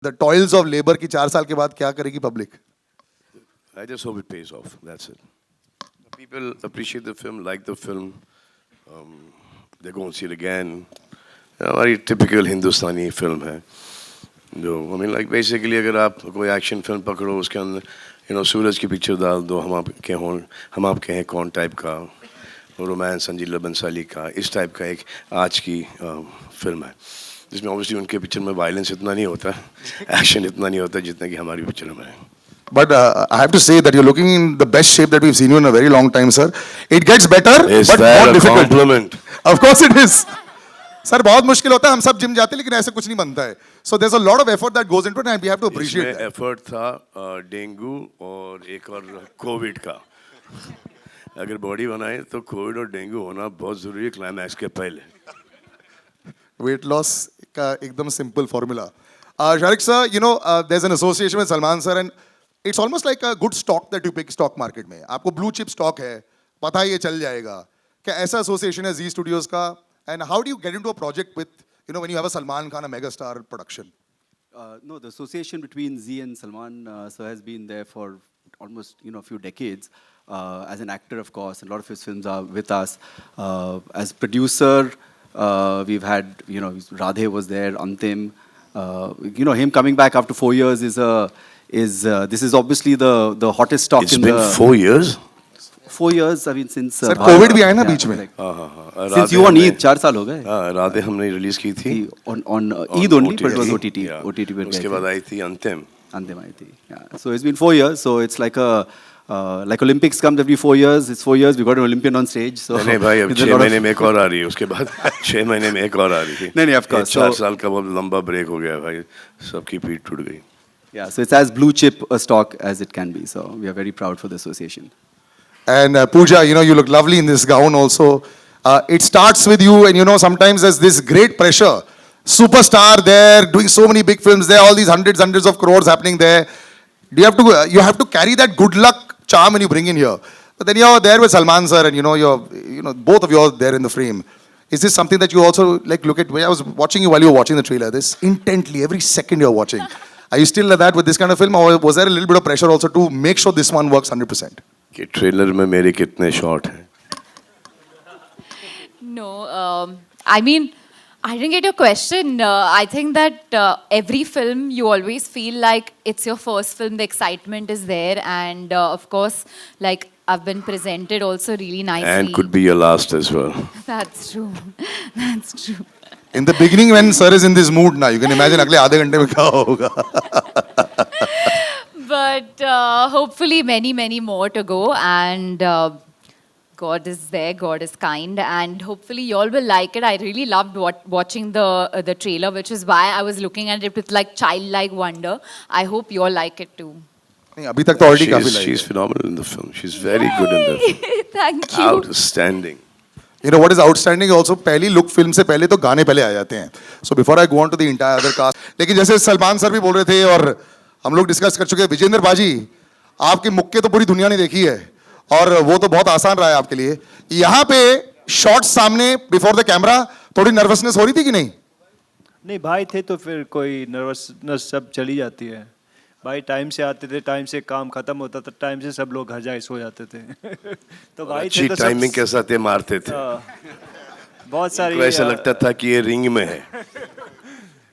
The toils of labor की 4 साल के बाद क्या करेगी public? I just hope it pays off. That's it. People appreciate the film, like the film. They go and see it again. Very typical Hindustani film है. जो I mean like basically अगर आप कोई एक्शन फिल्म पकड़ो उसके अंदर सूरज की picture डाल दो हम आपके हैं कौन टाइप का रोमांस संजीला बंसाली का इस टाइप का एक आज की फिल्म है जिसमें ऑब्वियसली उनके पिक्चर में वायलेंस इतना नहीं होता एक्शन इतना नहीं होता जितना कि हमारी पिक्चर में है. But I have to say that you're looking in the best shape that we've seen you in a very long time, sir. It gets better, Is but that more a difficult. compliment? Of course it is. Sir, बहुत मुश्किल होता है. हम सब gym जाते हैं लेकिन ऐसे कुछ नहीं बनता है. So there's a lot of effort that goes into it, and we have to appreciate इसमें that. एफर्ट था डेंगू और एक और कोविड का. अगर बॉडी बनाए तो कोविड और डेंगू होना बहुत जरूरी है क्लाइमैक्स के पहले. Weight loss का एकदम simple formula. Sharik sir, there's an association with Salman sir, and it's almost like a good stock that you pick stock market में. आपको blue chip stock है, पता है ये चल जाएगा. क्या ऐसा association है Z Studios का? And how do you get into a project with, when you have a Salman Khan, a megastar production? No, the association between Z and Salman sir has been there for almost a few decades. As an actor, of course, a lot of his films are with us. As producer, we've had Radhe was there, Antim. Him coming back after 4 years this is obviously the hottest stock It's in been 4 years. 4 years. I mean since Sir, COVID भी आया ना बीच में. Since you on Eid 4 साल हो गए. राधे हमने release की थी on Eid only, but it was OTT. Yeah. OTT पे उसके बाद आई थी अंतिम. Antim आई थी. Yeah. So it's been 4 years. So it's like like Olympics comes every 4 years. It's 4 years. We got an Olympian on stage. So नहीं भाई अब it's a 6 lot of- महीने में एक और आ रही है उसके बाद 6 महीने में एक और आ रही थी. नहीं, of course. 4 So- साल का बहुत लंबा ब्रेक हो गया भाई सबकी पीठ टूट गई. Yeah, so it's as blue chip a stock as it can be. So we are very proud for the association. And Pooja, you look lovely in this gown also. It starts with you, and sometimes there's this great pressure. Superstar there, doing so many big films there, all these hundreds of crores happening there. Do you have to carry that good luck charm when you bring in here. But then you're there with Salman sir, and you're both of you are there in the frame. Is this something that you also look at? When I was watching you while you were watching the trailer, this intently, every second you're watching. Are you still like that with this kind of film, or was there a little bit of pressure also to make sure this one works 100%? कि trailer में मेरे कितने shot हैं. No, I mean, I didn't get your question. I think that every film you always feel like it's your first film, the excitement is there, and of course, like I've been presented also really nicely. And could be your last as well. That's true. That's true. In the beginning, when sir is in this mood now, you can imagine अगले आधे घंटे में क्या होगा. But hopefully many more to go, and God is there, God is kind, and hopefully you all will like it. I really loved watching the trailer, which is why I was looking at it with like childlike wonder. I hope you all like it too. नहीं, अभी तक तो already काफी like She's phenomenal in the film. She's very good in the film. Thank you. Outstanding. What is outstanding also, पहली look film से पहले तो गाने पहले आ जाते हैं. So before I go on to the entire other cast, लेकिन जैसे सलमान सर भी बोल रहे थे और हम लोग डिस्कस कर चुके हैं, विजेंद्र बाजी, आपके मुक्के तो पूरी दुनिया ने देखी है और वो तो बहुत आसान रहा है आपके लिए. यहाँ पे शॉट्स सामने बिफोर द कैमरा थोड़ी नर्वसनेस हो रही थी कि नहीं? नहीं भाई थे तो फिर कोई नर्वसनेस सब चली जाती है. भाई टाइम से आते थे, टाइम से काम खत्म होता था, टाइम से सब लोग घर जाए सो जाते थे. तो भाई अच्छी थे तो टाइमिंग के साथ ये मारते थे. बहुत सारी तो ऐसा लगता था कि ये रिंग में है.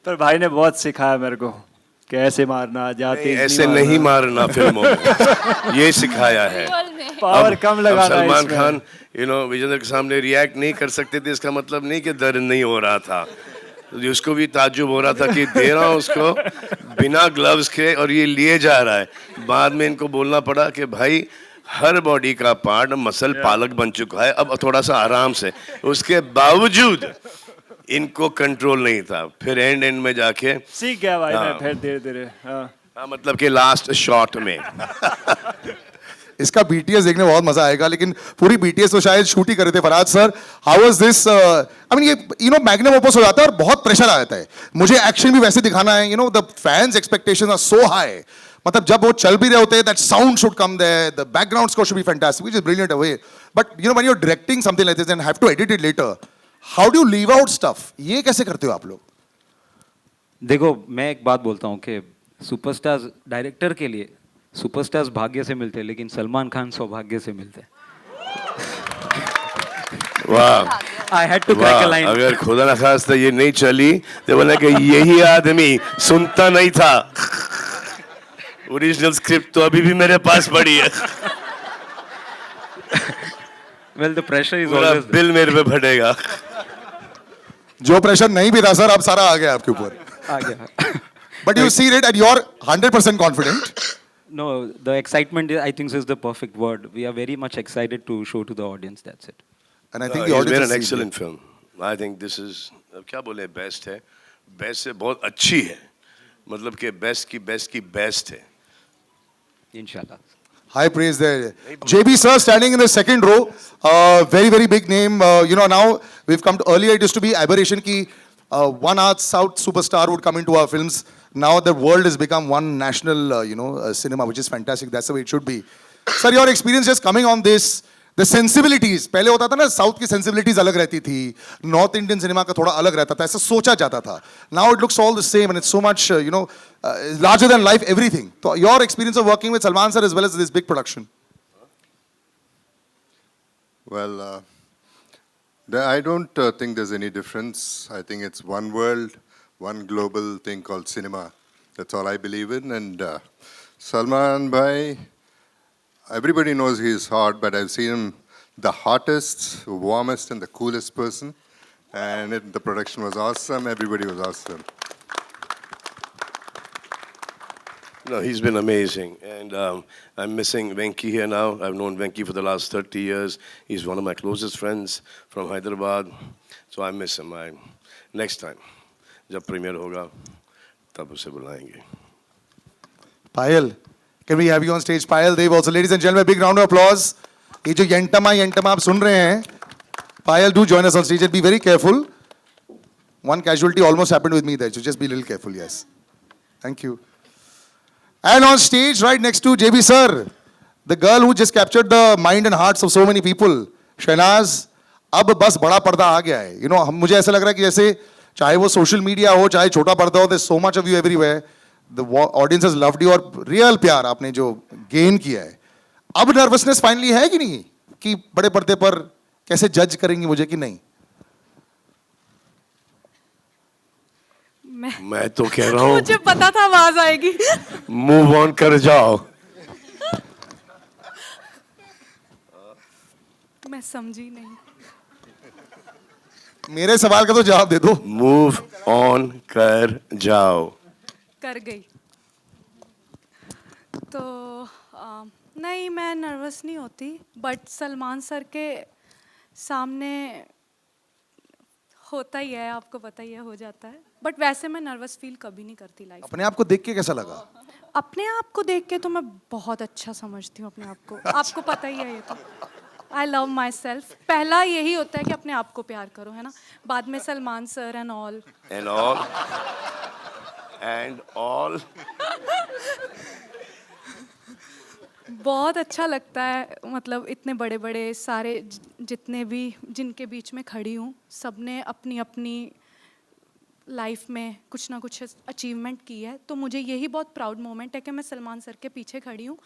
पर भाई ने बहुत सिखाया मेरे को कैसे मारना, जाते ऐसे नहीं मारना फिल्मों में. ये सिखाया है. पावर कम लगा अब सलमान खान विजेंद्र के सामने रिएक्ट नहीं कर सकते थे. इसका मतलब नहीं कि दर्द नहीं हो रहा था. उसको भी ताज्जुब हो रहा था कि दे रहा हूँ उसको बिना ग्लव्स के और ये लिए जा रहा है. बाद में इनको बोलना पड़ा कि भाई हर बॉडी का पार्ट मसल पालक बन चुका है, अब थोड़ा सा आराम से. उसके बावजूद इनको कंट्रोल नहीं था. फिर एंड में जाके सीख गया भाई मैं फिर धीरे मतलब कि लास्ट शॉट में. इसका BTS देखने में बहुत मजा आएगा, लेकिन पूरी BTS तो शायद शूट ही कर रहे थे. Faraz sir, how was this? I mean ये मैग्नम ओपस हो जाता है और बहुत प्रेशर आ जाता है. मुझे एक्शन भी वैसे दिखाना है. The fans expectations are so high. मतलब जब वो चल भी रहे होते हैं, that sound should come there, the background score should be fantastic, which is brilliant away. But when you are directing something like this and have to edit it later, how do you leave out stuff? ये कैसे करते हो आप लोग? देखो मैं एक बात बोलता हूँ कि सुपरस्टार्स डायरेक्टर के लिए सुपरस्टार्स भाग्य से मिलते हैं, लेकिन सलमान खान सौभाग्य से मिलते हैं. वाह I had to crack a वाह, line. अगर खुदा न खास्ता ये नहीं चली तो बोला कि यही आदमी सुनता नहीं था. ओरिजिनल स्क्रिप्ट तो अभी भी मेरे पास पड़ी है. Well, the pressure is पूरा always there. बिल मेरे पे फटेगा. जो प्रेशर नहीं भी था सर, अब सारा आ गया आपके ऊपर. आ गया. But you see it and you're 100% confident. No, the excitement I think is the perfect word. We are very much excited to show to the audience. That's it. And I think the It's audience been has an seen excellent it. film. I think this is अब क्या बोले best है. Best से बहुत अच्छी है. मतलब कि बेस्ट की बेस्ट है. Inshallah. High praise there. JB sir standing in the second row. Very, very big name. Now we've come to earlier, it used to be aberration ki one North South superstar would come into our films. Now the world has become one national, cinema, which is fantastic. That's the way it should be. Sir, your experience just coming on this, the sensibilities. पहले होता था ना south की sensibilities अलग रहती थी, north Indian cinema का थोड़ा अलग रहता था, ऐसा सोचा जाता था. Now it looks all the same and it's so much, larger than life, everything. So your experience of working with Salman sir as well as this big production. Well, I don't think there's any difference. I think it's one world, one global thing called cinema. That's all I believe in. And Salman Bhai, everybody knows he's hot, but I've seen him the hottest, warmest, and the coolest person. And the production was awesome. Everybody was awesome. No, he's been amazing, and I'm missing Venki here now. I've known Venki for the last 30 years. He's one of my closest friends from Hyderabad, so I miss him. Next time, जब premiere होगा, तब उसे बुलाएंगे. Payal, can we have you on stage? Payal Dev also. Ladies and gentlemen, big round of applause. ये जो यंटमा आप सुन रहे हैं, Payal, do join us on stage and be very careful. One casualty almost happened with me there, so just be a little careful, yes. Thank you. And on stage, right next to JB sir, the girl who just captured the mind and hearts of so many people, Shahnaz, अब बस बड़ा पर्दा आ गया है. मुझे ऐसा लग रहा है कि जैसे चाहे वो सोशल मीडिया हो, चाहे छोटा पर्दा हो, there's so much of you everywhere. The audience has loved you और रियल प्यार आपने जो गेन किया है. अब नर्वसनेस फाइनली है कि नहीं कि बड़े पर्दे पर कैसे जज करेंगी मुझे कि नहीं? मैं तो कह रहा हूँ मुझे पता था आवाज आएगी. मूव ऑन कर जाओ. मैं समझी नहीं. मेरे सवाल का तो जवाब दे दो. मूव ऑन कर जाओ. कर गई. तो नहीं, मैं नर्वस नहीं होती, बट सलमान सर के सामने होता ही है, आपको पता ही है, हो जाता है. बट वैसे मैं नर्वस फील कभी नहीं करती लाइफ. अपने आप को देख के कैसा लगा? अपने आप को देख के तो मैं बहुत अच्छा समझती हूँ अपने आप को. आपको पता ही है ये तो. I love my self. पहला यही होता है कि अपने आप को प्यार करो, है ना. बाद में Salman sir and all. And all बहुत अच्छा लगता है. मतलब इतने बड़े बड़े सारे जितने भी जिनके बीच में खड़ी हूँ, सबने अपनी अपनी लाइफ में कुछ ना कुछ अचीवमेंट की है. तो मुझे यही बहुत प्राउड मोमेंट है कि मैं सलमान सर के पीछे खड़ी हूँ.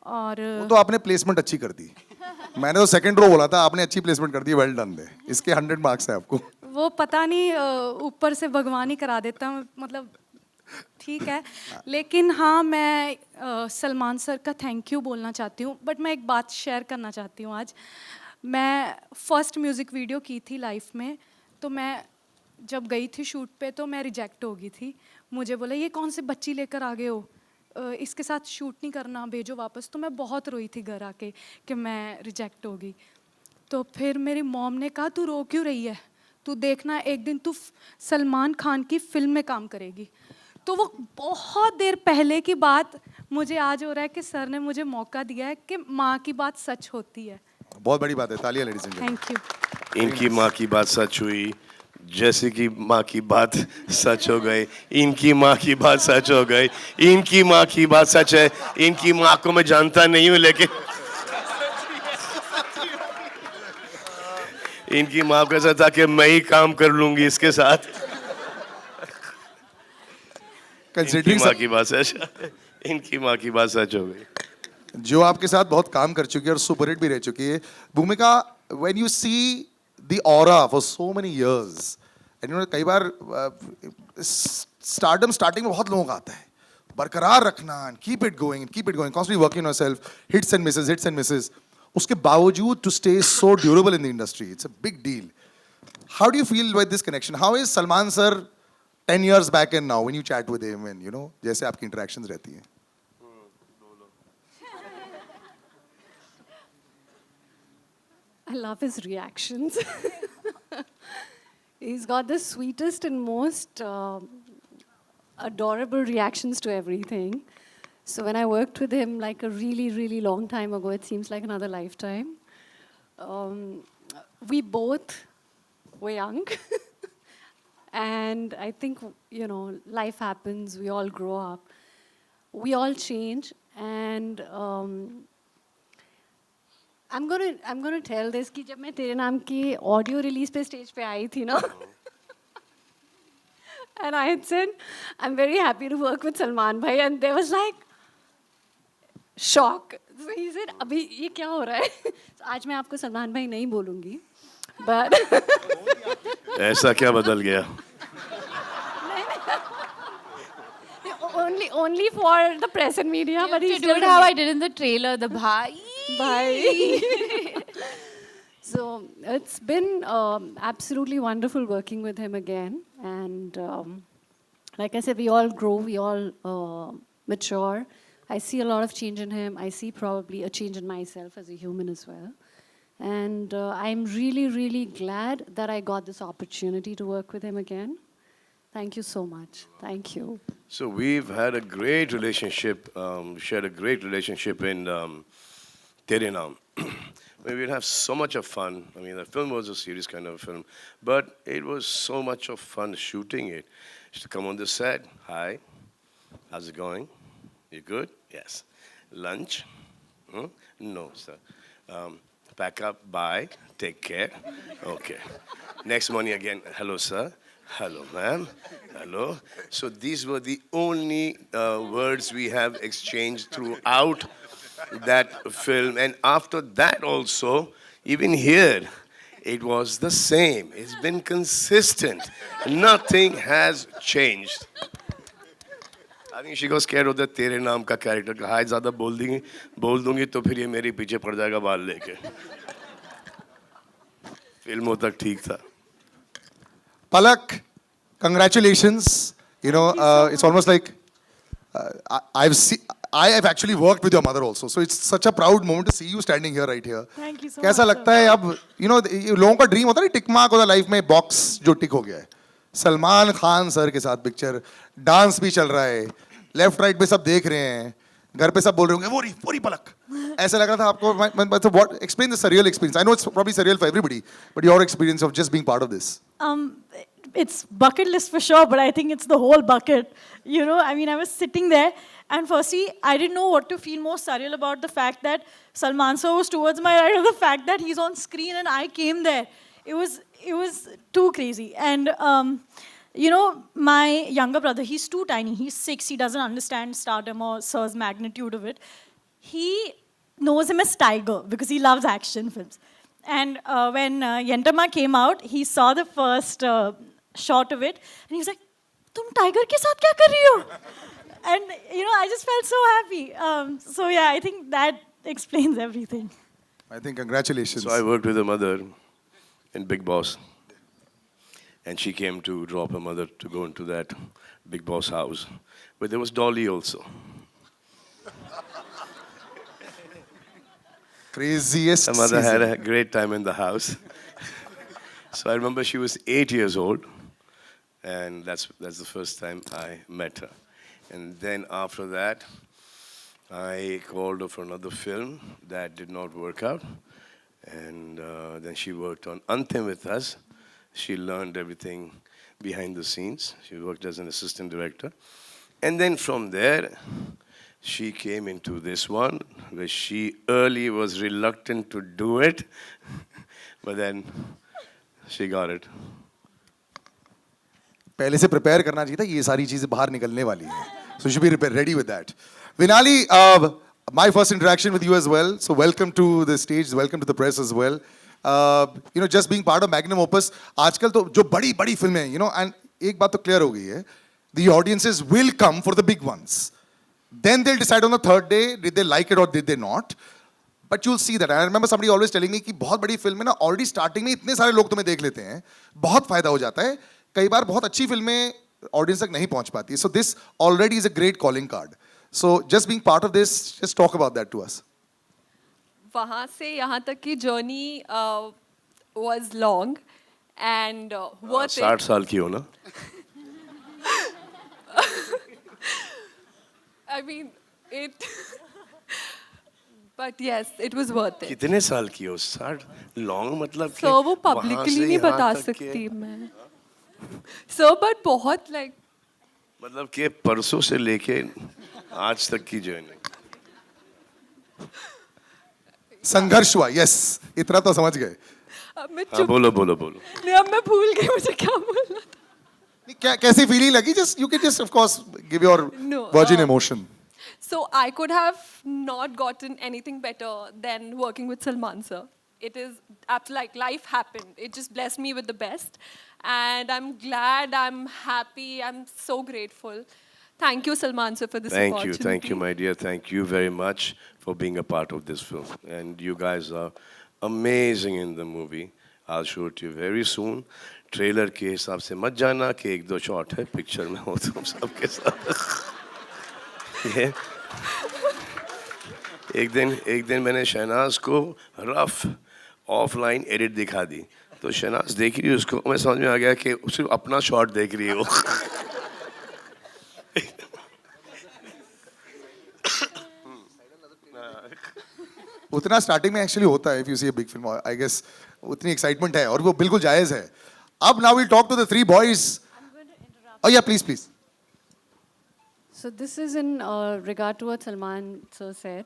और वो तो आपने प्लेसमेंट अच्छी कर दी. मैंने तो सेकंड रो बोला था, आपने अच्छी प्लेसमेंट कर दी. Well done they. इसके 100 मार्क्स है आपको. वो पता नहीं ऊपर से भगवान ही करा देता. मतलब ठीक है. लेकिन हाँ, मैं सलमान सर का थैंक यू बोलना चाहती हूँ. बट मैं एक बात शेयर करना चाहती हूँ आज. मैं फर्स्ट म्यूज़िक वीडियो की थी लाइफ में. तो मैं जब गई थी शूट पे तो मैं रिजेक्ट हो गई थी. मुझे बोला ये कौन से बच्ची लेकर आ गए हो, इसके साथ शूट नहीं करना, भेजो वापस. तो मैं बहुत रोई थी घर आके कि मैं रिजेक्ट हो गई. तो फिर मेरी मॉम ने कहा तू रो क्यों रही है, तू देखना एक दिन तू सलमान खान की फिल्म में काम करेगी. तो वो बहुत देर पहले की बात मुझे आज हो रहा है कि सर ने मुझे मौका दिया है कि माँ की बात सच होती है. बहुत बड़ी बात है. तालियां ladies and gentleman. Thank you. इनकी माँ की बात सच हुई, जैसे कि माँ की बात सच हो गई. इनकी माँ की बात सच हो गई. इनकी माँ की बात सच है. इनकी माँ को मैं जानता नहीं हूँ, लेकिन इनकी माँ को ऐसा था कि मैं ही काम कर लूंगी इसके साथ. Considering इनकी माँ की बात सच इनकी माँ की बात सच हो गई. जो आपके साथ बहुत काम कर चुकी है और सुपरहिट भी रह चुकी है. भूमिका, when you see the aura for so many years, and you know कई बार stardom starting में बहुत लोगों का आता है. बरकरार रखना and keep it going, constantly working on yourself, hits and misses. उसके बावजूद to stay so durable in the industry, it's a big deal. How do you feel with this connection? How is Salman sir 10 years back and now when you chat with him and you know जैसे आपकी interactions रहती हैं? I love his reactions. He's got the sweetest and most adorable reactions to everything. So when I worked with him like a really, really long time ago, it seems like another lifetime. We both were young. And I think, you know, life happens, we all grow up, we all change. And I'm gonna tell this कि जब मैं तेरे नाम की audio release पे stage पे आई थी ना and I had said I'm very happy to work with Salman bhai and there was like shock. So he said अभी ये क्या हो रहा है? So, आज मैं आपको सलमान भाई नहीं बोलूँगी but ऐसा क्या बदल गया? only for the press and media but You he's have to do it how I did in the trailer, the bhai. Bye. So it's been absolutely wonderful working with him again. And like I said, we all grow, we all mature. I see a lot of change in him. I see probably a change in myself as a human as well. And I'm really, really glad that I got this opportunity to work with him again. Thank you so much. Thank you. So we've had a great relationship, shared a great relationship in Tere Naam. We'd have so much of fun. I mean, the film was a serious kind of film, but it was so much of fun shooting it. Used to come on the set. Hi, how's it going? You good? Yes. Lunch? Hmm? No, sir. Pack up. Bye. Take care. Okay. Next morning again. Hello, sir. Hello, ma'am. Hello. So these were the only words we have exchanged throughout that film. And after that also, even here, it was the same. It's been consistent. Nothing has changed. I think she got scared of the तेरे नाम का character. हाय ज़्यादा बोल दूंगी तो फिर ये मेरे पीछे पड़ जाएगा बाल लेके. फिल्मों तक ठीक था. Palak, congratulations. You know, it's almost like I have actually worked with your mother also. So it's such a proud moment to see you standing here right here. Thank you so कैसा much, लगता है अब, you know, लोगों का dream होता है ना, tick mark होता है लाइफ में, बॉक्स जो टिक हो गया है. सलमान खान सर के साथ पिक्चर, डांस भी चल रहा है, लेफ्ट राइट पे सब देख रहे हैं, घर पे सब बोल रहे होंगे वो रही पलक. ऐसा लग रहा था आपको. So what, explain the surreal experience. I know it's probably surreal for everybody, but your experience of just being part of this. It's bucket list for sure, but I think it's the whole bucket. You know, I mean, I was sitting there, and firstly, I didn't know what to feel more surreal about, the fact that Salman sir was towards my right, or the fact that he's on screen and I came there. It was too crazy. And you know, my younger brother, he's too tiny. He's 6. He doesn't understand stardom or sir's magnitude of it. He knows him as Tiger because he loves action films. And when Yentama came out, he saw the first shot of it, and he was like, "Tum tiger ke saath kya kar rahi ho?" And you know, I just felt so happy. So yeah, I think that explains everything. I think congratulations. So I worked with her mother in Big Boss. And she came to drop her mother to go into that Big Boss house. But there was Dolly also. Craziest Her mother season. had a great time in the house. So I remember she was 8 years old. And that's the first time I met her. And then after that, I called her for another film that did not work out. And then she worked on Antim with us. She learned everything behind the scenes. She worked as an assistant director. And then from there, she came into this one, where she early was reluctant to do it. But then she got it. पहले से prepare करना चाहिए था, ये सारी चीजें बाहर निकलने वाली हैं. So you should be ready with that. Vinali, my first interaction with you as well. So welcome to the stage, welcome to the press as well. Just being part of Magnum Opus, आजकल तो जो बड़ी बड़ी फिल्में हैं, and एक बात तो clear हो गई है, the audiences will come for the big ones. Then they'll decide on the third day, did they like it or did they not. But you'll see that. I remember somebody always telling me कि बहुत बड़ी film में ना already starting में इतने सारे लोग तुम्हें देख लेते हैं, बहुत फायदा हो जाता है. कई बार बहुत अच्छी फिल्में ऑडियंस तक नहीं पहुंच पाती. So this already is a great calling card. So just being part of this, just talk about that to us. वहाँ से यहाँ तक की journey was long and worth it. 60 साल की हो ना? I mean, it. But yes, it was worth it. कितने साल की हो? 60 लॉन्ग मतलब कि So वो वहाँ publicly से नहीं यहाँ बता तक के- सकती मैं. So but बहुत like मतलब कि परसों से लेके आज तक की जर्नी. संघर्ष हुआ, yes. इतना तो समझ गए. अब मैं हाँ चुप. बोलो बोलो बोलो. नहीं, अब मैं भूल गई मुझे क्या बोलना था. नहीं, कैसी फीलिंग लगी? Just you can just of course give your No, virgin emotion. So I could have not gotten anything better than working with Salman sir. It is like life happened. It just blessed me with the best. And I'm glad, I'm happy, I'm so grateful. Thank you, Salman sir, for this opportunity. Thank you, my dear. Thank you very much for being a part of this film. And you guys are amazing in the movie. I'll show it to you very soon. Trailer के हिसाब से मत जाना कि एक दो shot है, picture में हो तुम सबके साथ. ये एक दिन मैंने शहनाज को रफ ऑफलाइन एडिट दिखा दी, तो शहनाज देख रही है उसको, मैं समझ में आ गया कि सिर्फ अपना शॉट देख रही है वो. उतना स्टार्टिंग में एक्चुअली होता है. If you see a big film, I guess उतनी एक्साइटमेंट है और वो बिल्कुल जायज है. अब now we talk to the three boys. Oh yeah, please, please. So this is in regard to what Salman sir said.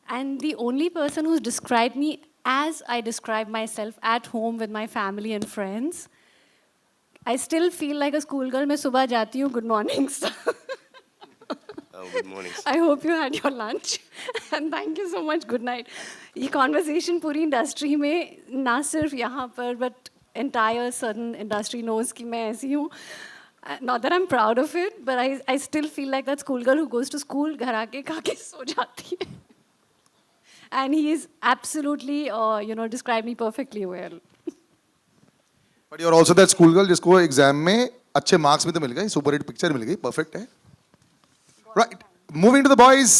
And the only person who's described me as I describe myself at home with my family and friends, I still feel like a schoolgirl. मैं सुबह जाती हूँ, good morning sir. Good morning. I hope you had your lunch. And thank you so much, good night. ये conversation पूरी industry में, ना सिर्फ यहाँ पर, but entire certain industry knows कि मैं ऐसी हूँ. Not that I'm proud of it, but I still feel like that schoolgirl who goes to school, घर आके खा के सो जाती है. And he is absolutely, described me perfectly well. But you're also that school girl जिसको exam में अच्छे marks भी तो मिल गए, सुपर हिट पिक्चर मिल गई, परफेक्ट है. Right, moving to the boys.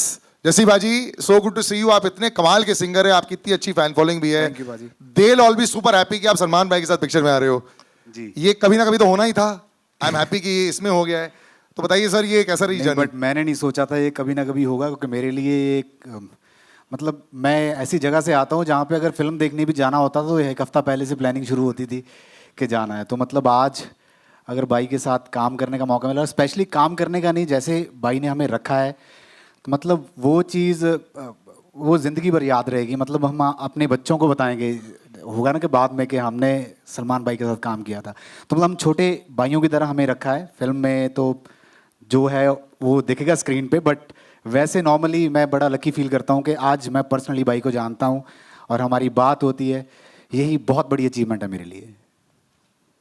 Jassie baji, so good to see you. आप इतने कमाल के सिंगर हैं, आपकी इतनी अच्छी फैन फॉलोइंग भी है. Thank you, बाजी. They'll all be super happy कि आप सलमान भाई के साथ पिक्चर में आ रहे हो. जी. ये कभी ना कभी तो होना ही था. आई एम हैप्पी कि ये इसमें हो गया है. तो बताइए सर, ये कैसा रही जर्नी? बट मैंने नहीं सोचा था ये कभी ना कभी होगा, क्योंकि मेरे लिए एक मतलब मैं ऐसी जगह से आता हूँ जहाँ पे अगर फिल्म देखने भी जाना होता तो एक हफ्ता पहले से प्लानिंग शुरू होती थी कि जाना है. तो मतलब आज अगर भाई के साथ काम करने का मौका मिला, स्पेशली काम करने का नहीं, जैसे भाई ने हमें रखा है, तो मतलब वो चीज़ वो ज़िंदगी भर याद रहेगी. मतलब हम अपने बच्चों को बताएंगे, होगा ना कि बाद में कि हमने सलमान भाई के साथ काम किया था. तो मतलब हम छोटे भाइयों की तरह हमें रखा है फिल्म में. तो जो है वो दिखेगा स्क्रीन पे, बट वैसे नॉर्मली मैं बड़ा लकी फील करता हूँ कि आज मैं पर्सनली भाई को जानता हूँ और हमारी बात होती है. यही बहुत बड़ी अचीवमेंट है मेरे लिए.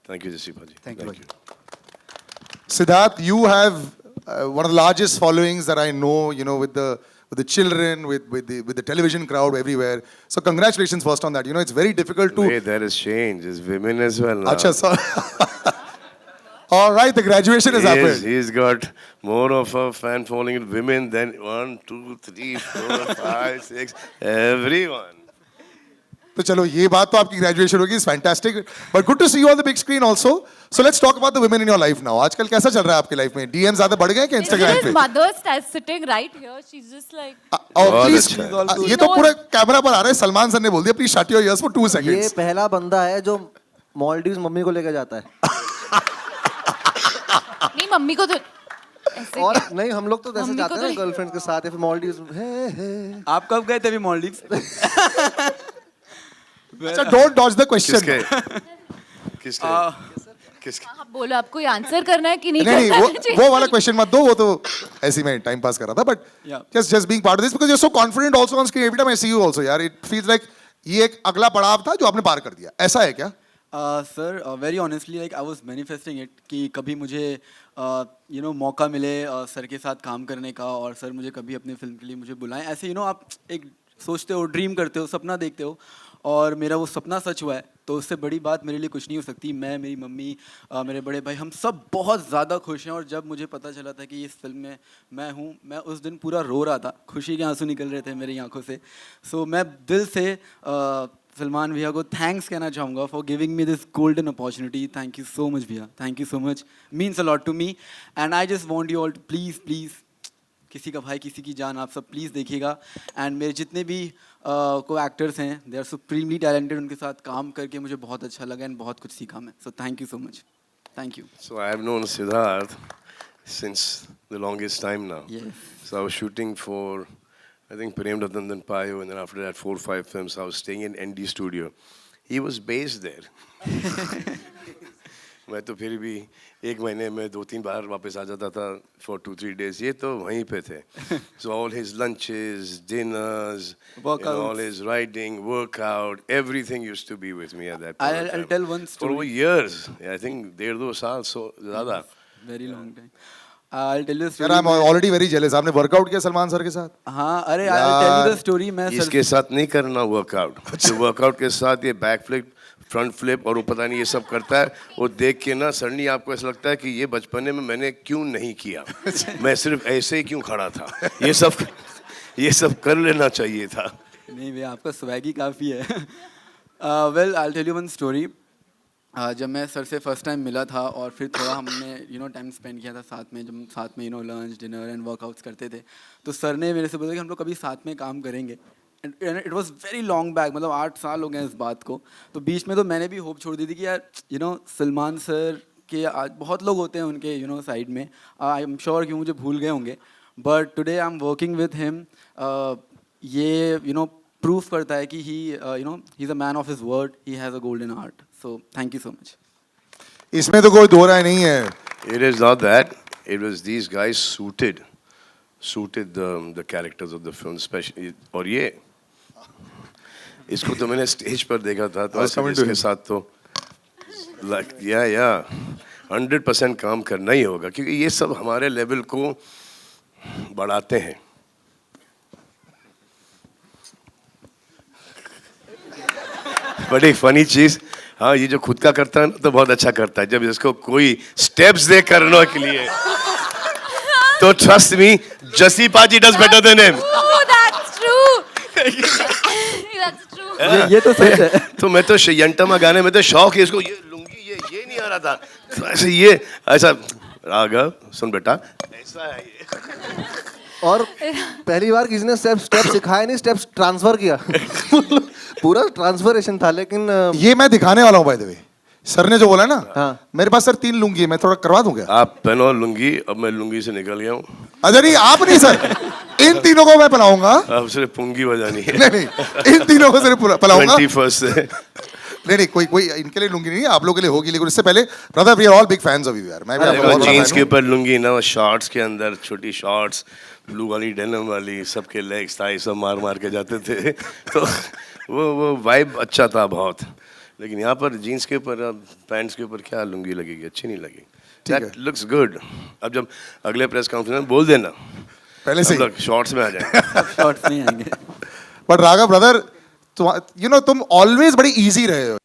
थैंक यू जसी भाजी. Thank you. Siddharth, you have one of the largest followings that I know, with the children, with the television crowd everywhere. So congratulations first on that. It's very difficult to... Wait, there is change. There's women as well now. Acha, so... All right, the graduation has happened. He's got more of a fan following with women than 1, 2, 3, 4, 5, 6, everyone. तो चलो ये बात तो आपकी graduation होगी, is fantastic. But good to see you on the big screen also. So let's talk about the women in your life now. आजकल कैसा चल रहा है आपकी लाइफ में? डीएम ज्यादा बढ़ गए कि इंस्टाग्राम पे? His mother is sitting right here. She's just like. Please, ये तो पूरे कैमरा पर आ रहा है. सलमान सर ने बोल दिया please shut your ears for 2 ये सेकंड्स. पहला बंदा है जो मालदीव्स मम्मी को लेकर जाता है. नहीं, मम्मी को तो ऐसे और क्या? नहीं, हम लोग तो ऐसे मम्मी जाते को हैं तो- गर्लफ्रेंड के साथ या फिर मालदीव्स. आप कब गए थे अभी मालदीव्स? अच्छा, डोंट डॉज द क्वेश्चन. किसके हाँ, बोलो आपको आंसर करना है कि नहीं नहीं करना नहीं वो वाला क्वेश्चन मत दो, वो तो ऐसे ही मैं टाइम पास कर रहा था, but just being part of this because you are so confident also on screen, every time I see you also यार, इट फील्स लाइक ये एक अगला पड़ाव था जो आपने पार कर दिया, ऐसा है क्या? Sir very honestly like I was manifesting it कि कभी मुझे मौका मिले सर के साथ काम करने का, और सर मुझे कभी अपनी फिल्म के लिए मुझे बुलाएं। ऐसे आप एक सोचते हो, ड्रीम करते हो, सपना देखते हो, और मेरा वो सपना सच हुआ है, तो उससे बड़ी बात मेरे लिए कुछ नहीं हो सकती। मैं, मेरी मम्मी, मेरे बड़े भाई, हम सब बहुत ज़्यादा खुश हैं। और जब मुझे पता चला था कि इस फिल्म में मैं हूँ, मैं उस दिन पूरा रो रहा था, खुशी के आंसू निकल रहे थे मेरी आंखों से। सो मैं दिल से सलमान भैया को थैंक्स कहना चाहूँगा for giving me this golden opportunity. Thank you so much भैया, thank you so much, means a lot to me. And I just want you all to please please, किसी का भाई किसी की जान, आप सब प्लीज़ देखिएगा। एंड मेरे जितने भी को एक्टर्स हैं, दे आर सुप्रीमली टैलेंटेड, उनके साथ काम करके मुझे बहुत अच्छा लगा एंड बहुत कुछ सीखा मैं। So thank you so much, thank you. So I have known Siddharth since the longest time now. Yes. So I was shooting for, I think, Prem Ratan then Payo, and then after that 4 or 5 films. I was staying in ND Studio. He was based there. मैं तो फिर भी एक महीने में 2-3 बार वापस आ जाता था for 2-3 days. ये तो वहीं पे थे. So all his lunches, dinners, all his writing, workout, everything used to be with me at that point. I'll tell one story. For over years. I think 1.5-2 साल so ज़्यादा. Very long time. I'll tell you the Sir, story. I'm already very jealous. आपने workout किया Salman sir के साथ? हाँ, अरे I'll tell you the story. मैं इसके साथ नहीं करना वर्कआउट। जो वर्कआउट के साथ ये बैक फ्लिप, फ्रंट फ्लिप और वो पता नहीं ये सब करता है, वो देख के ना सडनली आपको ऐसा लगता है कि ये बचपने में मैंने क्यों नहीं किया, मैं सिर्फ ऐसे ही क्यों खड़ा था, ये सब कर लेना चाहिए था। नहीं भैया, आपका स्वैग ही काफ़ी है। Well I tell you one story. जब मैं सर से फर्स्ट टाइम मिला था और फिर थोड़ा हमने टाइम स्पेंड किया था साथ में, जब साथ में लंच, डिनर एंड वर्कआउट्स करते थे, तो सर ने मेरे से बोला कि हम लोग कभी साथ में काम करेंगे। It was very long back, मतलब 8 साल हो गए इस बात को। तो बीच में तो मैंने भी होप छोड़ दी थी कि यार सलमान सर के आज बहुत लोग होते हैं उनके साइड में, आई एम श्योर कि मुझे भूल गए होंगे, but today I am working with him. ये प्रूफ करता है कि he is a man of his word, he has a golden heart. So thank you so much. इसमें तो कोई दो राय नहीं है। It is not that. It was these guys suited the characters of the film, especially. और ये इसको तो मैंने स्टेज पर देखा था, तो इसके साथ तो like yeah 100% काम करना ही होगा, क्योंकि ये सब हमारे लेवल को बढ़ाते हैं। बड़ी फनी चीज, हाँ, ये जो खुद का करता है ना तो बहुत अच्छा करता है, जब इसको कोई स्टेप्स दे करने के लिए तो ट्रस्ट मी, जसी पाजी does better than him. That's true. That's true. ये तो सच है। तो मैं तो यंटमा गाने में तो शौक है इसको, ये लुंगी ये नहीं आ रहा था, तो ऐसे ये ऐसा राघव सुन बेटा ऐसा है ये। और पहली बार किसी ने स्टेप सिखाया नहीं, स्टेप्स ट्रांसफर किया। पूरा ट्रांसफरेशन था। लेकिन ये मैं दिखाने वाला हूँ बाय द वे, सर ने जो बोला ना। हाँ। मेरे पास सर 3 लुंगी है, मैं थोड़ा करवा दूं क्या? आप पहनो लुंगी, अब मैं लुंगी से निकल गया हूँ। अच्छा नहीं, आप नहीं सर, इन तीनों को मैं पलाऊंगा। अब सिर्फ पुंगी बजानी है। नहीं, इन तीनों को सिर्फ पलाऊंगा। 21st से नहीं, कोई इनके लिए लुंगी नहीं है, आप लोगों के लिए होगी, लेकिन इससे पहले brother we are all big fans of you यार। मैं भी आपका बहुत बड़ा जीन्स फैन के हूं। ऊपर लुंगी ना, शॉर्ट्स के अंदर छोटी शॉर्ट्स, ब्लू वाली डेनिम वाली, सबके लेग्स थाई सब मार के जाते थे, तो वो वाइब अच्छा था बहुत। लेकिन यहाँ पर जीन्स के ऊपर, पैंट्स के ऊपर क्या लुंगी लगेगी, अच्छी नहीं लगी। That looks good. अब जब अगले प्रेस कॉन्फ्रेंस में बोल देना पहले से शॉर्ट्स में आ जाएंगे। शॉर्ट्स नहीं आएंगे। बट राघव ब्रदर, तुम ऑलवेज बड़ी इजी रहे हो।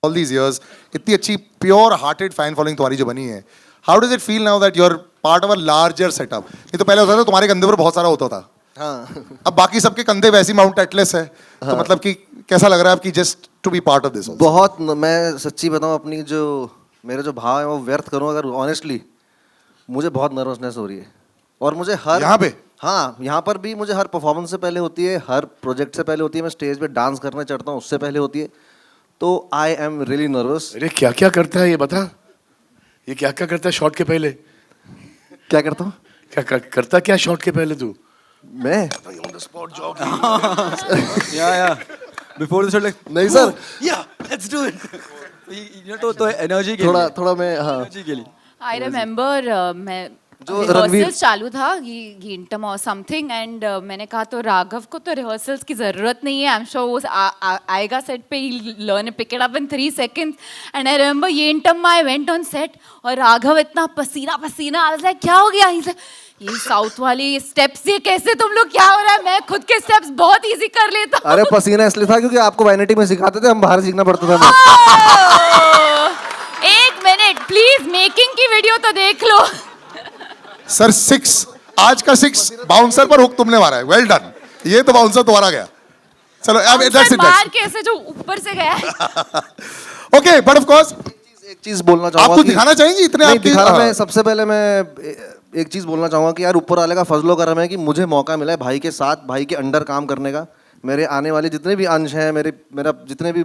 All these years, इतनी अच्छी प्योर हार्टेड फैन फॉलोइंग तुम्हारी जो बनी है, how does it feel now that you are part of a larger setup? नहीं तो पहले होता था तुम्हारे कंधे पर बहुत सारा होता था, हाँ। अब बाकी सबके कंधे वैसी माउंट एटलस है, तो मतलब कि कैसा लग रहा है आपकी just to be part of this? बहुत, मैं सच्ची बताऊं, अपनी जो मेरे जो भाव है वो व्यर्थ करूं अगर ऑनेस्टली, मुझे बहुत नर्वसनेस हो रही है। और मुझे हर यहाँ पे, हाँ, यहाँ पर भी मुझे हर परफॉर्मेंस से पहले होती है, हर प्रोजेक्ट से पहले होती है, मैं स्टेज पे डांस करने चढ़ता हूँ उससे पहले होती है, तो आई एम रियली नर्वस। अरे क्या क्या करता है ये बता, ये क्या क्या करता है शॉट के पहले? क्या करता हूँ? क्या करता क्या शॉट के पहले तू? मैं ऑन द स्पॉट जॉब। या Before the show, like, नहीं sir, yeah, let's do it. तो एनर्जी के थोड़ा लिए, थोड़ा मैं हाँ एनर्जी के लिए. I remember मैं जो रणवीर- रिहर्सल्स चालू था घिंटम और समथिंग एंड मैंने कहा तो राघव को तो रिहर्सल्स की ज़रूरत नहीं है, आई एम श्योर वो आएगा सेट पे, ही learn pick it up in 3 seconds. And I remember येंटम I went on set और राघव इतना पसीना पसीना, आई वाज लाइक क्या हो गया, ये साउथ वाली स्टेप्स ये कैसे तुम लोग, क्या हो रहा है, मैं खुद के स्टेप्स बहुत इजी कर लेता हूँ. अरे पसीना इसलिए था क्योंकि आपको वैनिटी में सिखाते थे, हम बाहर सीखना पड़ता था. एक मिनट प्लीज, मेकिंग की वीडियो तो देख लो. सर 6, आज का 6 बाउंसर पर हुक तुमने मारा है, वेल डन. ये तो बाउंसर तुम्हारा गया. चलो अब दैट्स इट. मार के ऐसे जो ऊपर से गया है. ओके, बट ऑफ कोर्स एक चीज बोलना चाहूंगा. आप कुछ दिखाना चाहेंगे इतने नहीं, आपके दिखाना मैं सबसे पहले मैं एक चीज बोलना चाहूंगा कि यार ऊपर वाले का फजलो करम है कि मुझे मौका मिला है भाई के साथ, भाई के अंडर काम करने का. मेरे आने वाले जितने भी अंश हैं, मेरा जितने भी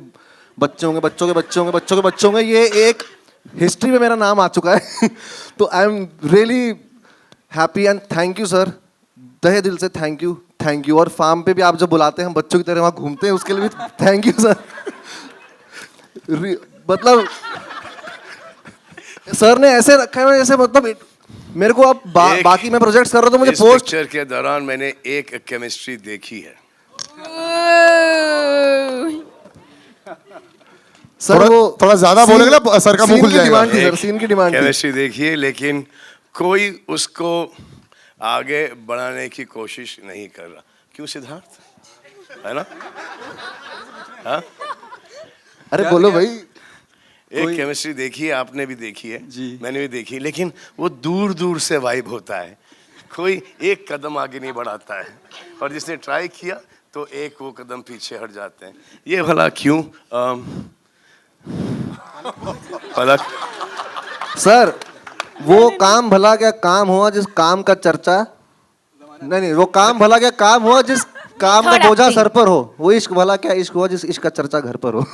बच्चे होंगे, बच्चों के बच्चे होंगे, बच्चों के बच्चे होंगे, ये एक हिस्ट्री में मेरा नाम आ चुका है. तो I am really happy and thank you sir, तहे दिल से थैंक यू. और फार्म पे भी आप जब बुलाते हैं, हम बच्चों की तरह वहाँ घूमते हैं, उसके लिए भी थैंक यू सर. मतलब सर ने ऐसे रखा है जैसे मतलब मेरे को अब बाकी मैं प्रोजेक्ट्स कर रहा हूँ तो मुझे इस पोस्ट पिक्चर के दौरान मैंने एक केमिस्ट्री देखी है. सर वो थोड़ा ज्यादा बोलेगा ना सर का मुंह खुल जाएगा. डिमांड थी सर, सीन की डिमांड थी. केमिस्ट्री देखी है, लेकिन कोई उसको आगे बढ़ाने की कोशिश नहीं कर रहा. क्यों सिद्धार्थ, है ना? हाँ? अरे बोलो भाई. एक केमिस्ट्री देखी है, आपने भी देखी है, मैंने भी देखी, लेकिन वो दूर दूर से वाइब होता है, कोई एक कदम आगे नहीं बढ़ाता है, और जिसने ट्राई किया तो एक वो कदम पीछे हट जाते हैं. ये भला क्यों? भला सर वो काम भला क्या काम हुआ जिस काम का चर्चा, नहीं वो काम भला क्या काम हुआ जिस काम का बोझा सर पर हो. वो इश्क भला क्या इश्क हुआ जिस इश्क का चर्चा घर पर हो.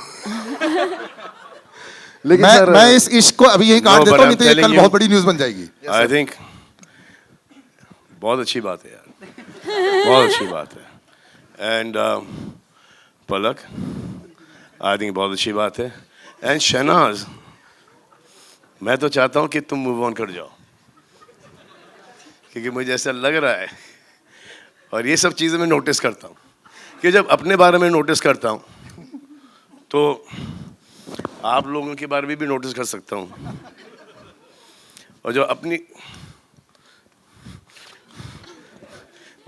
लेकिन सर मैं इस इश्क को अभी यही काट देता हूँ, नहीं तो ये कल बहुत बड़ी न्यूज़ बन जाएगी. आई थिंक बहुत अच्छी बात है यार, बहुत अच्छी बात है. एंड पलक, आई थिंक बहुत अच्छी बात है. एंड शहनाज, मैं तो चाहता हूँ कि तुम मूव ऑन कर जाओ, क्योंकि मुझे ऐसा लग रहा है, और ये सब चीज़ें मैं नोटिस करता हूँ कि जब अपने बारे में नोटिस करता हूँ तो आप लोगों के बारे में भी नोटिस कर सकता हूँ. और जो अपनी,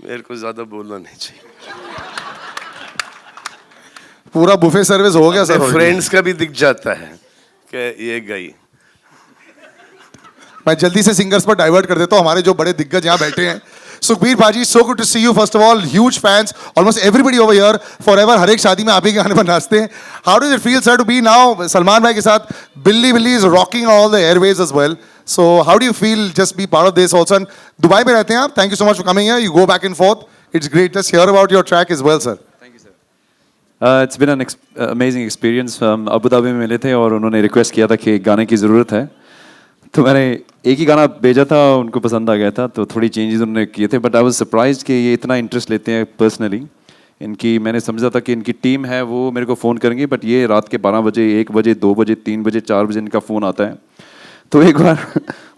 मेरे को ज़्यादा बोलना नहीं चाहिए. पूरा बुफे सर्विस हो गया सर. फ्रेंड्स का भी दिख जाता है कि ये गई. मैं जल्दी से सिंगर्स पर डाइवर्ट कर देता हूँ. हमारे जो बड़े दिग्गज यहाँ बैठे हैं, Sukhbir Bhaji, so good to see you. First of all huge fans, almost everybody over here, forever. हर एक शादी में आप ही के गाने पर नाचते हैं. How does it feel sir to be now Salman भाई के साथ? Billi is rocking all the airwaves as well. So how do you feel just be part of this also? Dubai में रहते हैं आप. Thank you so much for coming here. You go back and forth. It's great. Let's hear about your track as well sir. It's been an amazing experience. हम Abu Dhabi में मिले थे और उन्होंने रिक्वेस्ट किया था कि गाने की ज़रूरत है, तो मैंने एक ही गाना भेजा था, उनको पसंद आ गया था, तो थोड़ी चेंजेस उन्होंने किए थे. बट आई वाज सरप्राइज्ड कि ये इतना इंटरेस्ट लेते हैं पर्सनली. इनकी मैंने समझा था कि इनकी टीम है वो मेरे को फ़ोन करेंगे, बट ये रात के 12 बजे, 1 बजे, 2 बजे, 3 बजे, 4 बजे इनका फ़ोन आता है. तो एक बार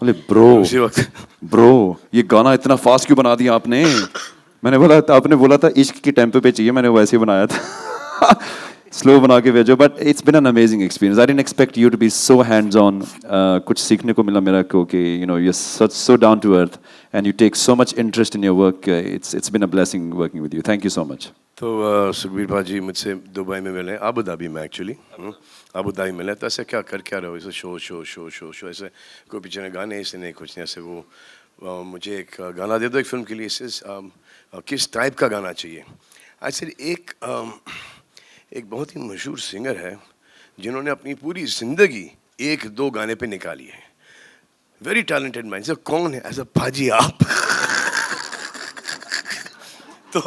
बोले ब्रो ये गाना इतना फास्ट क्यों बना दिया आपने? मैंने बोला था, आपने बोला था इश्क के टेम्पो पे चाहिए, मैंने वैसे ही बनाया था. स्लो बना के भेजो. But it's been an amazing experience. I didn't expect you to be so hands on. कुछ सीखने को मिला मेरा को कि you know you are so down to earth and you take so much interest in your work. It's been a blessing working with you. Thank you so much. तो सुखबीर भाजी मुझसे Dubai में मिले, अबू धाबी में actually, Abu Dhabi मिले. तो ऐसे क्या रहे हो? ऐसे शो ऐसे कोई पीछे ने गाने ऐसे नहीं, कुछ नहीं ऐसे. वो मुझे एक गाना दे दो एक फिल्म के लिए, इससे किस टाइप का गाना चाहिए. ऐसे एक बहुत ही मशहूर सिंगर है जिन्होंने अपनी पूरी ज़िंदगी 1-2 गाने पे निकाली है. Very talented man. सर कौन है? ऐसा भाजी आप. तो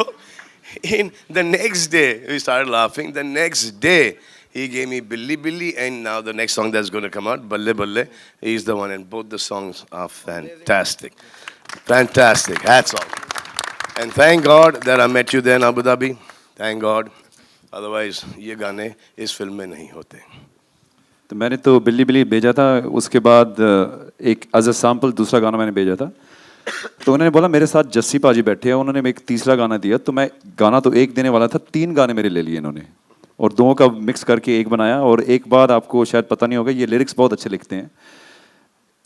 in the next day we started laughing. The next day he gave me Billy, and now the next song that's going to come out, Balle Balle, he's the one, and both the songs are fantastic. Hats off. And thank God that I met you there in Abu Dhabi. Thank God. Otherwise ये गाने इस film में नहीं होते। तो मैंने तो बिल्ली बिल्ली भेजा था, उसके बाद एक एज अ सैम्पल दूसरा गाना मैंने भेजा था, तो उन्होंने बोला मेरे साथ जस्सी पाजी बैठे हैं, उन्होंने एक तीसरा गाना दिया, तो मैं गाना तो एक देने वाला था, 3 गाने मेरे ले लिए इन्होंने और 2 का मिक्स करके एक बनाया। और एक बात आपको शायद पता नहीं होगा, ये लिरिक्स बहुत अच्छे लिखते हैं,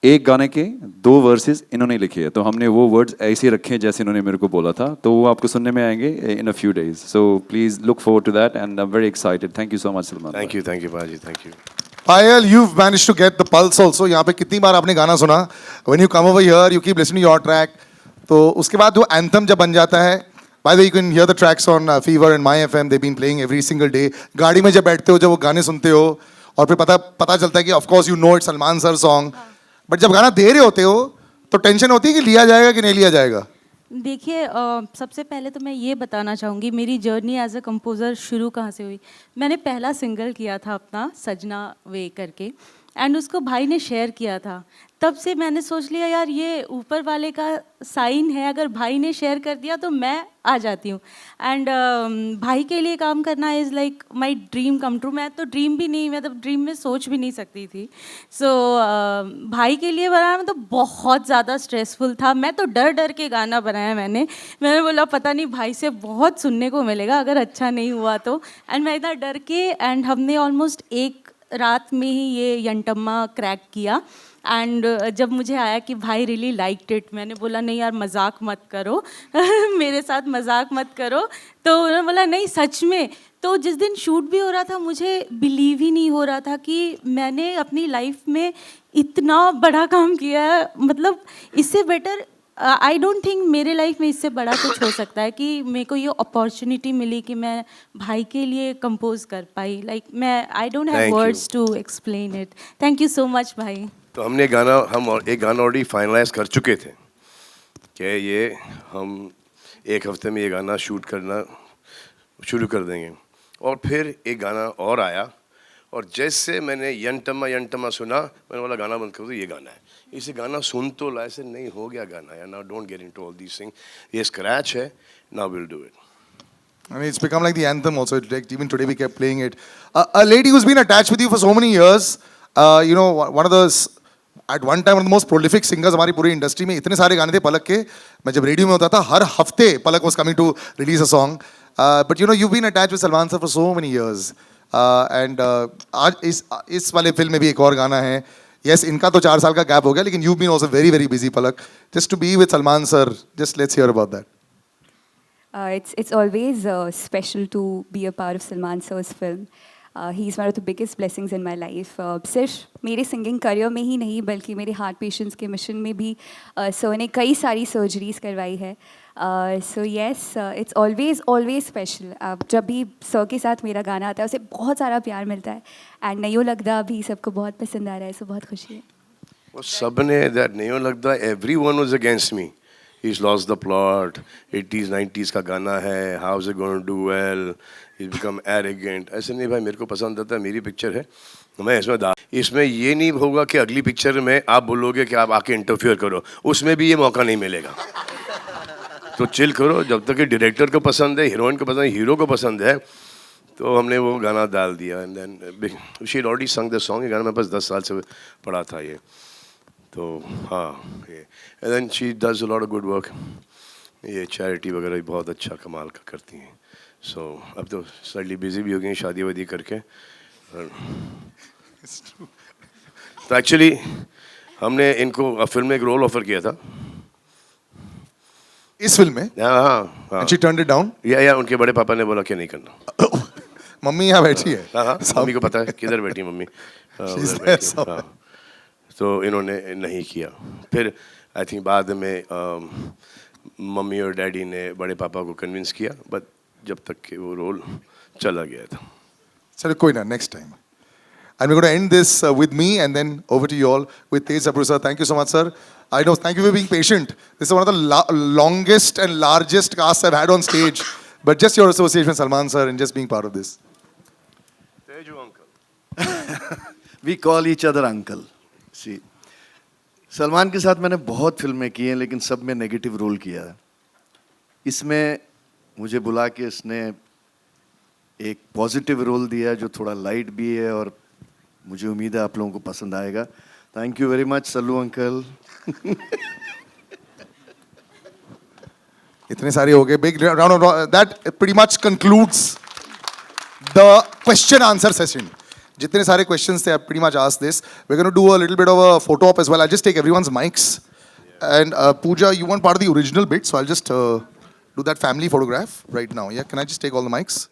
एक गाने के 2 वर्सेस इन्होंने लिखे हैं, तो हमने वो वर्ड्स ऐसे रखे हैं जैसे इन्होंने मेरे को बोला था, तो वो आपको सुनने में आएंगे in a few days, so please look forward to that and I am very excited. Thank you so much Salman. Thank you paaji, thank you. Payal, you've managed to get the pulse also. यहाँ पे कितनी बार आपने गाना सुना? When you come over here, you keep listening to your track. तो उसके बाद वो anthem जब बन जाता है, by the way, you can hear the tracks on Fever and My FM. They've been playing every single day. गाड़ी में जब बैठते हो, जब वो गाने सुनते हो, और फिर पता चलता है कि of course you know it's Salman sir song. But जब गाना दे रहे होते हो, तो टेंशन होती है कि लिया जाएगा कि नहीं लिया जाएगा? देखिए सबसे पहले तो मैं ये बताना चाहूँगी मेरी जर्नी एज अ कंपोज़र शुरू कहाँ से हुई। मैंने पहला सिंगल किया था अपना सजना वे करके, एंड उसको भाई ने शेयर किया था। तब से मैंने सोच लिया यार ये ऊपर वाले का साइन है, अगर भाई ने शेयर कर दिया तो मैं आ जाती हूँ। एंड भाई के लिए काम करना is like my dream come true. मैं तो ड्रीम भी नहीं, मैं तो ड्रीम में सोच भी नहीं सकती थी। सो भाई के लिए बनाना तो बहुत ज़्यादा स्ट्रेसफुल था। मैं तो डर डर के गाना बनाया मैंने बोला पता नहीं भाई से बहुत सुनने को मिलेगा अगर अच्छा नहीं हुआ तो। एंड मैं इतना डर के, एंड हमने ऑलमोस्ट एक रात में ही ये यंटम्मा क्रैक किया। एंड जब मुझे आया कि भाई रियली लाइक्ड इट, मैंने बोला नहीं यार मजाक मत करो मेरे साथ मजाक मत करो। तो उन्होंने बोला नहीं सच में। तो जिस दिन शूट भी हो रहा था मुझे बिलीव ही नहीं हो रहा था कि मैंने अपनी लाइफ में इतना बड़ा काम किया है। मतलब इससे बेटर आई डोंट थिंक मेरे लाइफ में इससे बड़ा कुछ हो सकता है कि मेरे को ये अपॉर्चुनिटी मिली कि मैं भाई के लिए कंपोज कर पाई। लाइक मैं I don't have words to explain it. Thank you so much भाई। तो हम एक गाना ऑलरेडी फाइनलाइज कर चुके थे कि ये हम 1 हफ्ते में ये गाना शूट करना शुरू कर देंगे, और फिर एक गाना और आया, और जैसे मैंने यंटमा सुना मैंने बोला गाना बंद कर दो, ये गाना है। इसे गाना सुन तो ला, ऐसे नहीं हो गया गाना यार। Now don't get into all these things, ये स्क्रैच है, now will do it. I mean, it's become like the anthem also. Like even today we kept playing it. A lady who's been attached with you for so many years, you know, one of the at one time one of the most prolific singers हमारी पूरी industry में। इतने सारे गाने थे पलक के, मैं जब रेडियो में होता था हर हफ्ते पलक was coming to release a song. But you know, you've been attached with Salman sir for so many years. And आज इस वाले फिल्म में भी एक और गाना है। Yes, इनका तो 4 साल का गैप हो गया, लेकिन you've been also very very busy Palak. Just to be with Salman sir, just let's hear about that. It's always special to be a part of Salman sir's film. He's one of the biggest blessings in my life. सिर्फ मेरे singing career में ही नहीं बल्कि मेरे heart patients के mission में भी sir ने कई सारी सर्जरीज करवाई है। So yes it's always special. जब भी सर के साथ मेरा गाना आता है उसे बहुत सारा प्यार मिलता है, एंड नयो लगदा भी सबको बहुत पसंद आ रहा है, सो बहुत खुशी है। वो सब ने दैट नयो लगदा, everyone was against me. He's lost the plot, 80s 90s का गाना है, how is it going to do well, he's become arrogant। ऐसे नहीं भाई, मेरे को पसंद आता है, मेरी पिक्चर है, मैं इसमें ये नहीं होगा कि अगली पिक्चर में आप बोलोगे कि आप आके इंटरफियर करो, उसमें भी ये मौका नहीं मिलेगा। तो चिल करो, जब तक कि डायरेक्टर को पसंद है, हीरोइन को पसंद है, हीरो को पसंद है, तो हमने वो गाना डाल दिया। And then she had already sung the song. ये गाना मेरे पास 10 साल से पड़ा था ये, तो हाँ ये। And then she does a lot of good work, ये चैरिटी वगैरह भी बहुत अच्छा कमाल का करती हैं। सो अब तो सडनली बिजी भी हो गई शादी वादी करके। तो एक्चुअली हमने इनको फिल्म में एक रोल ऑफर किया था, इस फिल्म में। हाँ। And she turned it down? या उनके बड़े पापा ने बोला कि नहीं करना। मम्मी यहाँ बैठी है। हाँ, मम्मी को पता है किधर बैठी मम्मी। उधर बैठी है, हाँ। तो इन्होंने नहीं किया। फिर आई थिंक बाद में मम्मी और डैडी ने बड़े पापा को कन्विंस किया, बट जब तक कि वो रोल चला गया था। चलो कोई ना, next time. And we're going to end this with me and then over to you all with Tej Sabru sir. Thank you so much, sir. I know, thank you for being patient. This is one of the longest and largest casts I've had on stage. But just your association with Salman sir and just being part of this. Teju uncle. We call each other uncle. See, Salman के साथ मैंने बहुत फिल्में की हैं, लेकिन सब में नेगेटिव रोल किया है। इसमें मुझे बुला के इसने एक पॉजिटिव रोल दिया है जो थोड़ा लाइट भी है, और मुझे उम्मीद है आप लोगों को पसंद आएगा. Thank you very much Sallu uncle. इतने सारे हो गए. Big round of that pretty much concludes the question answer session. जितने सारे questions थे, I pretty much asked this. We're going to do a little bit of a photo op as well. I'll just take everyone's mics. And Pooja, you weren't part of the original bit, so I'll just do that family photograph right now. Yeah, can I just take all the mics?